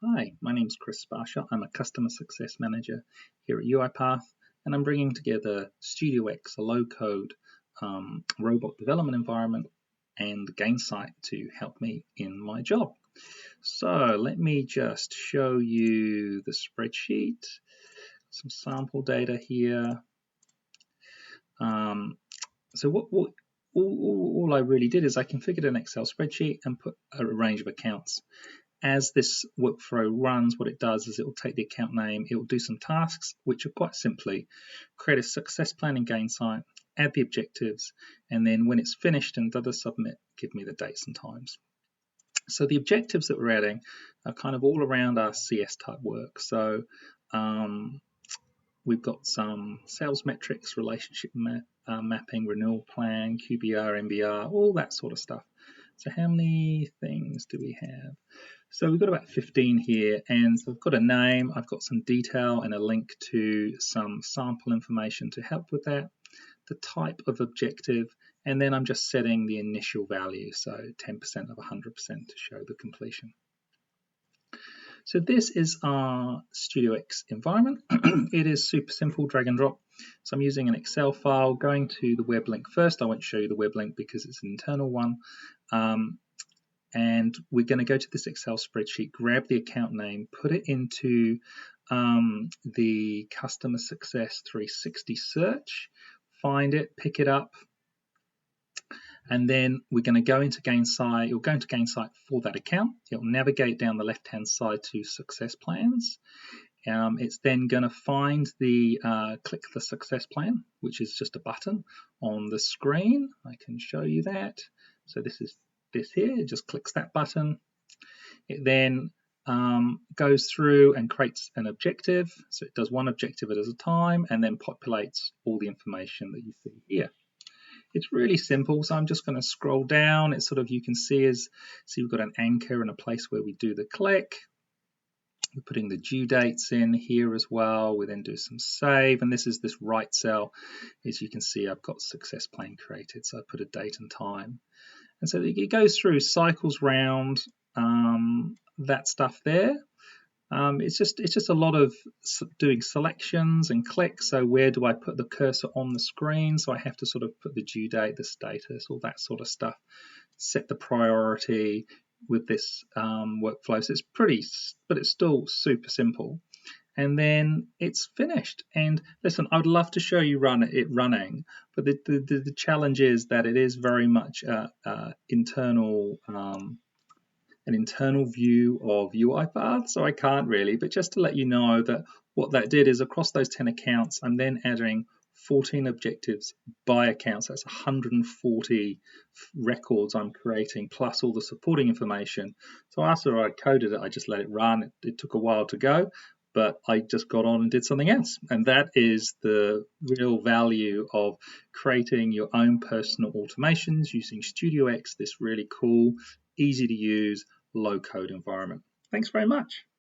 Hi, my name is Chris Sparsha. I'm a Customer Success Manager here at UiPath, and I'm bringing together StudioX, a low-code robot development environment, and Gainsight to help me in my job. So let me just show you the spreadsheet, some sample data here. So all I really did is I configured an Excel spreadsheet and put a range of accounts. As this workflow runs, what it does is it will take the account name, it will do some tasks, which are quite simply create a success plan in Gainsight, add the objectives, and then when it's finished and does a submit, give me the dates and times. So the objectives that we're adding are kind of all around our CS type work. So we've got some sales metrics, relationship mapping, renewal plan, QBR, MBR, all that sort of stuff. So how many things do we have? So we've got about 15 here, and so I've got a name, I've got some detail and a link to some sample information to help with that, the type of objective, and then I'm just setting the initial value, so 10% of 100% to show the completion. So this is our StudioX environment. It is super simple, drag and drop. So I'm using an Excel file, going to the web link first. I won't show you the web link because it's an internal one. And we're going to go to this Excel spreadsheet, grab the account name, put it into the Customer Success 360 search, find it, pick it up, and then we're going to go into Gainsight. You'll go into Gainsight for that account. It'll navigate down the left-hand side to Success Plans. It's then going to find the click the Success Plan, which is just a button on the screen. I can show you that. So this is this here, it just clicks that button. It then goes through and creates an objective. So it does one objective at a time and then populates all the information that you see here. It's really simple, so I'm just going to scroll down. It's sort of, you can see we've got an anchor and a place where we do the click. We're putting the due dates in here as well. We then do some save, and this is this right cell. As you can see, I've got success plan created, so I put a date and time. And so it goes through, cycles round that stuff there. It's just a lot of doing selections and clicks. So where do I put the cursor on the screen? So I have to sort of put the due date, the status, all that sort of stuff. Set the priority with this workflow. So it's pretty, but it's still super simple. And then it's finished. And listen, I would love to show you it running, but the challenge is that it is very much an internal view of UiPath, so I can't really. But just to let you know that what that did is across those 10 accounts, I'm then adding 14 objectives by account. So that's 140 records I'm creating, plus all the supporting information. So after I coded it, I just let it run. It took a while to go, but I just got on and did something else. And that is the real value of creating your own personal automations using StudioX, this really cool, easy to use, low-code environment. Thanks very much.